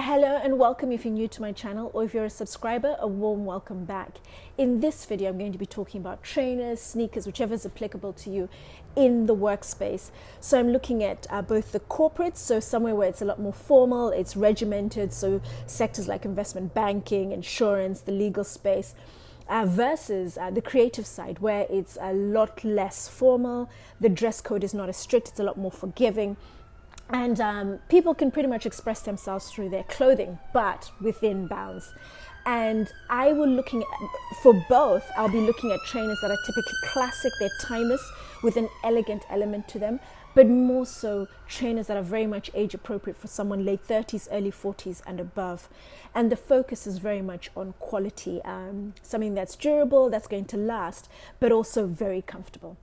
Hello and welcome if you're new to my channel, or if you're a subscriber, a warm welcome back. In this video, I'm going to be talking about trainers, sneakers, whichever is applicable to you in the workspace. So I'm looking at both the corporates, so somewhere where it's a lot more formal, it's regimented, so sectors like investment banking, insurance, the legal space, versus the creative side where it's a lot less formal, the dress code is not as strict, it's a lot more forgiving. And people can pretty much express themselves through their clothing, but within bounds. And I will looking at, for both, I'll be looking at trainers that are typically classic, they're timeless, with an elegant element to them, but more so trainers that are very much age appropriate for someone late 30s, early 40s and above. And the focus is very much on quality, something that's durable, that's going to last, but also very comfortable.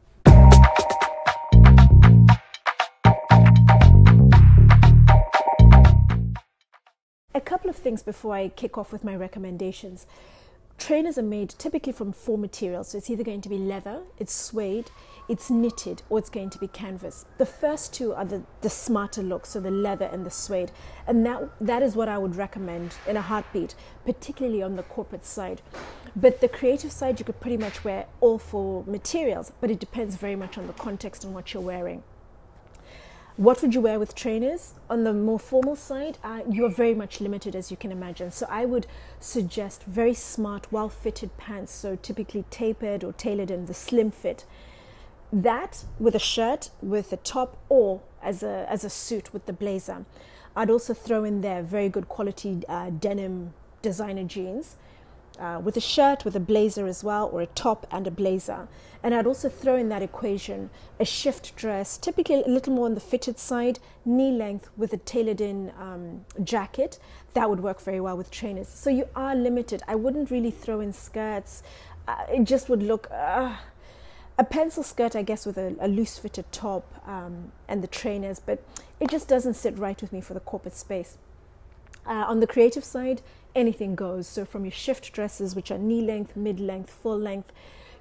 A couple of things before I kick off with my recommendations. Trainers are made typically from four materials. So it's either going to be leather, it's suede, it's knitted, or it's going to be canvas. The first two are the smarter looks, so the leather and the suede. And that is what I would recommend in a heartbeat, particularly on the corporate side. But the creative side, you could pretty much wear all four materials, but it depends very much on the context and what you're wearing. What would you wear with trainers? On the more formal side, you are very much limited, as you can imagine. So I would suggest very smart, well-fitted pants, so typically tapered or tailored in the slim fit. That with a shirt, with a top, or as a suit with the blazer. I'd also throw in there very good quality denim designer jeans. With a shirt, with a blazer as well, or a top and a blazer. And I'd also throw in that equation a shift dress, typically a little more on the fitted side, knee length with a tailored in jacket. That would work very well with trainers. So you are limited. I wouldn't really throw in skirts. It just would look a pencil skirt, I guess, with a loose fitted top and the trainers, but it just doesn't sit right with me for the corporate space. On the creative side, anything goes. So from your shift dresses, which are knee length, mid length, full length,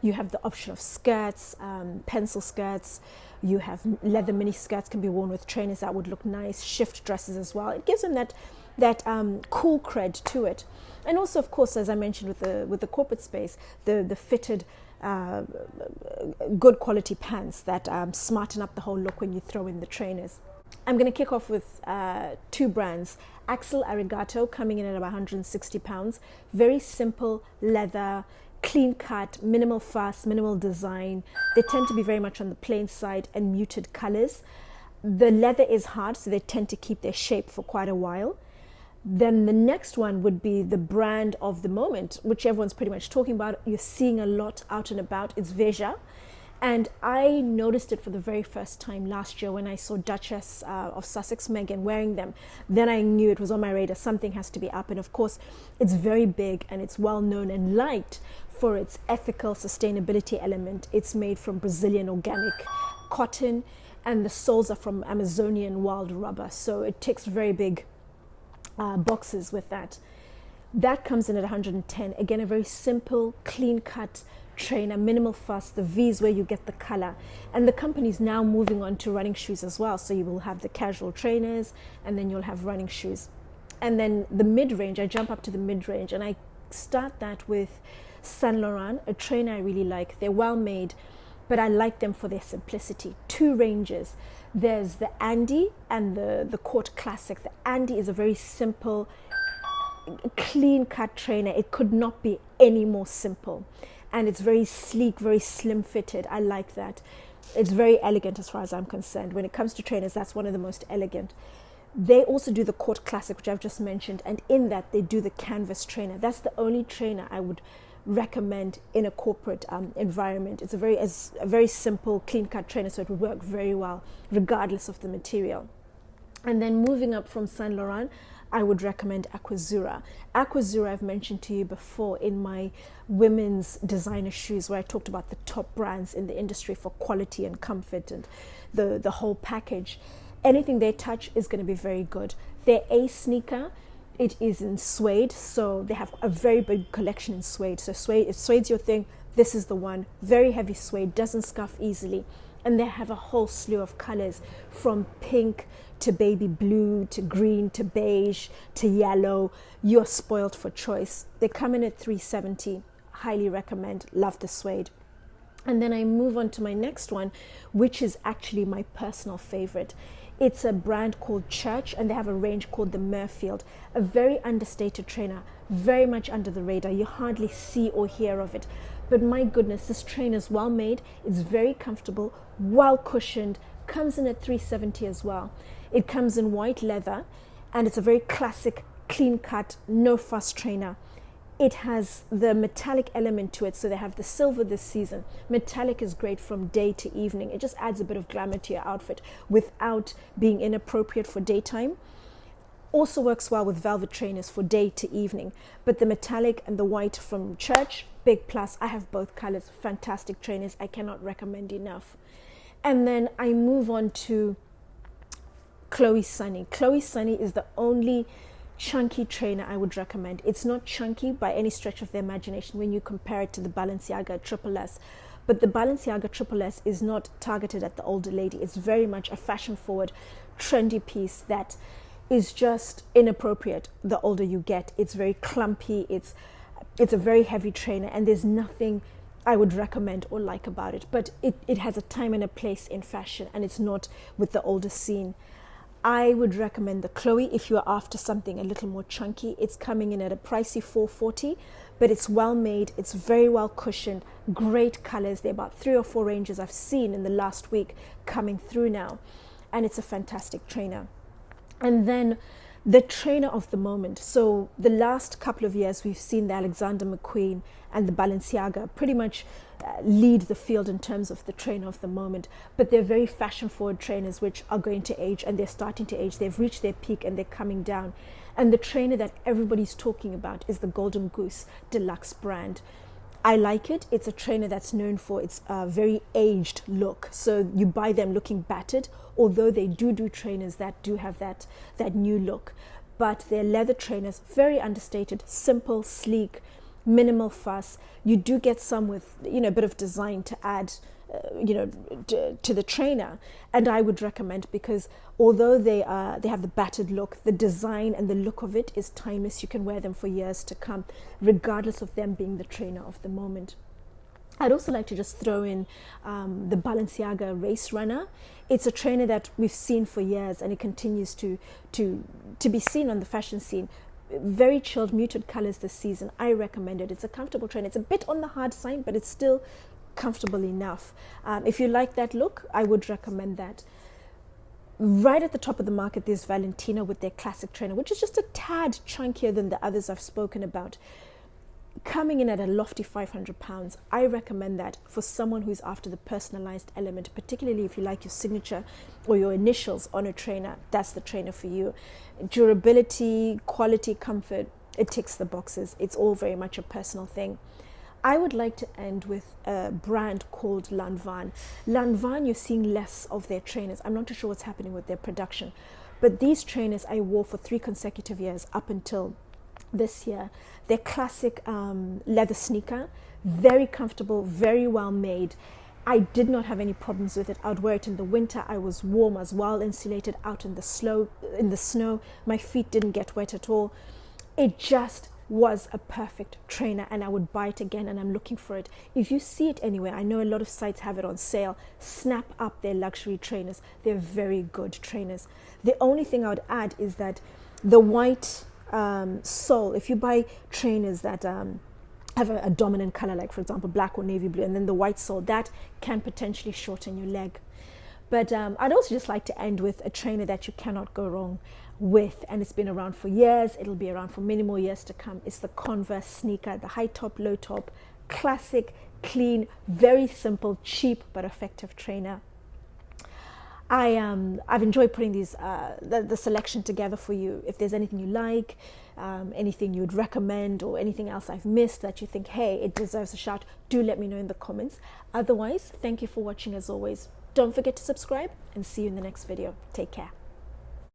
you have the option of skirts, pencil skirts. You have leather mini skirts can be worn with trainers that would look nice. Shift dresses as well. It gives them that cool cred to it. And also, of course, as I mentioned with the corporate space, the fitted good quality pants that smarten up the whole look when you throw in the trainers. I'm going to kick off with two brands. Axel Arigato, coming in at about £160. Very simple leather, clean cut, minimal fuss, minimal design. They tend to be very much on the plain side and muted colors. The leather is hard, so they tend to keep their shape for quite a while. Then the next one would be the brand of the moment, which everyone's pretty much talking about. You're seeing a lot out and about. It's Veja. And I noticed it for the very first time last year when I saw Duchess of Sussex, Meghan, wearing them. Then I knew it was on my radar. Something has to be up. And of course, it's very big and it's well known and liked for its ethical sustainability element. It's made from Brazilian organic cotton, and the soles are from Amazonian wild rubber. So it ticks very big boxes with that. That comes in at 110. Again, a very simple, clean cut trainer, minimal fuss. The V is where you get the color, and the company's now moving on to running shoes as well. So you will have the casual trainers, and then you'll have running shoes. And then the mid-range, I jump up to the mid-range, and I start that with Saint Laurent, a trainer I really like. They're well made, but I like them for their simplicity. Two ranges. There's the Andy and the Court Classic. The Andy is a very simple, clean cut trainer. It could not be any more simple. And it's very sleek, very slim fitted. I like that. It's very elegant as far as I'm concerned. When it comes to trainers, that's one of the most elegant. They also do the Court Classic, which I've just mentioned. And in that, they do the canvas trainer. That's the only trainer I would recommend in a corporate environment. It's a very simple, clean cut trainer, so it would work very well, regardless of the material. And then moving up from Saint Laurent, I would recommend Aquazurra. Aquazurra I've mentioned to you before in my women's designer shoes, where I talked about the top brands in the industry for quality and comfort and the whole package. Anything they touch is going to be very good. Their A sneaker, it is in suede, so they have a very big collection in suede. So suede, if suede's your thing, this is the one. Very heavy suede, doesn't scuff easily. And they have a whole slew of colors, from pink to baby blue, to green, to beige, to yellow. You're spoiled for choice. They come in at $370. Highly recommend. Love the suede. And then I move on to my next one, which is actually my personal favorite. It's a brand called Church, and they have a range called the Mirfield, a very understated trainer, very much under the radar. You hardly see or hear of it. But my goodness, this trainer is well made. It's very comfortable, well cushioned, comes in at $370 as well. It comes in white leather, and it's a very classic, clean cut, no fuss trainer. It has the metallic element to it, so they have the silver this season. Metallic is great from day to evening. It just adds a bit of glamour to your outfit without being inappropriate for daytime. Also works well with velvet trainers for day to evening. But the metallic and the white from Church, big plus. I have both colors. Fantastic trainers. I cannot recommend enough. And then I move on to Chloe Sonnie. Chloe Sonnie is the only chunky trainer I would recommend. It's not chunky by any stretch of the imagination when you compare it to the Balenciaga Triple S. But the Balenciaga Triple S is not targeted at the older lady. It's very much a fashion-forward, trendy piece that is just inappropriate the older you get. It's very clumpy. It's a very heavy trainer, and there's nothing I would recommend or like about it. But it has a time and a place in fashion, and it's not with the older scene. I would recommend the Chloe if you are after something a little more chunky. It's coming in at a pricey $440, but it's well made. It's very well cushioned, great colors. There are about 3 or 4 ranges I've seen in the last week coming through now, and it's a fantastic trainer. And then the trainer of the moment. So the last couple of years, we've seen the Alexander McQueen and the Balenciaga pretty much lead the field in terms of the trainer of the moment. But they're very fashion-forward trainers which are going to age, and they're starting to age. They've reached their peak and they're coming down. And the trainer that everybody's talking about is the Golden Goose Deluxe brand. I like it. It's a trainer that's known for its very aged look. So you buy them looking battered, although they do trainers that do have that new look. But they're leather trainers, very understated, simple, sleek, minimal fuss. You do get some with, a bit of design to add, to the trainer. And I would recommend, because although they have the battered look, the design and the look of it is timeless. You can wear them for years to come, regardless of them being the trainer of the moment. I'd also like to just throw in the Balenciaga Race Runner. It's a trainer that we've seen for years, and it continues to be seen on the fashion scene. Very chilled, muted colors this season. I recommend it. It's a comfortable trainer. It's a bit on the hard side, but it's still comfortable enough. If you like that look, I would recommend that. Right at the top of the market, there's Valentino with their classic trainer, which is just a tad chunkier than the others I've spoken about. Coming in at a lofty £500, I recommend that for someone who's after the personalized element, particularly if you like your signature or your initials on a trainer. That's the trainer for you. Durability, quality, comfort, it ticks the boxes. It's all very much a personal thing. I would like to end with a brand called Lanvin. Lanvin, you're seeing less of their trainers. I'm not too sure what's happening with their production, but these trainers I wore for 3 consecutive years up until this year. They're classic leather sneaker, very comfortable, very well made. I did not have any problems with it. I would wear it in the winter. I was warm as well, insulated out in the snow. My feet didn't get wet at all. It just was a perfect trainer, and I would buy it again, and I'm looking for it. If you see it anywhere, I know a lot of sites have it on sale, snap up their luxury trainers. They're very good trainers. The only thing I would add is that the white sole, if you buy trainers that have a dominant color, like for example black or navy blue, and then the white sole, that can potentially shorten your leg. But I'd also just like to end with a trainer that you cannot go wrong with, and it's been around for years. It'll be around for many more years to come. It's the Converse sneaker, the high top, low top, classic, clean, very simple, cheap but effective trainer. I've enjoyed putting these the selection together for you. If there's anything you like, anything you'd recommend, or anything else I've missed that you think, hey, it deserves a shout, do let me know in the comments. Otherwise, thank you for watching as always. Don't forget to subscribe, and see you in the next video. Take care.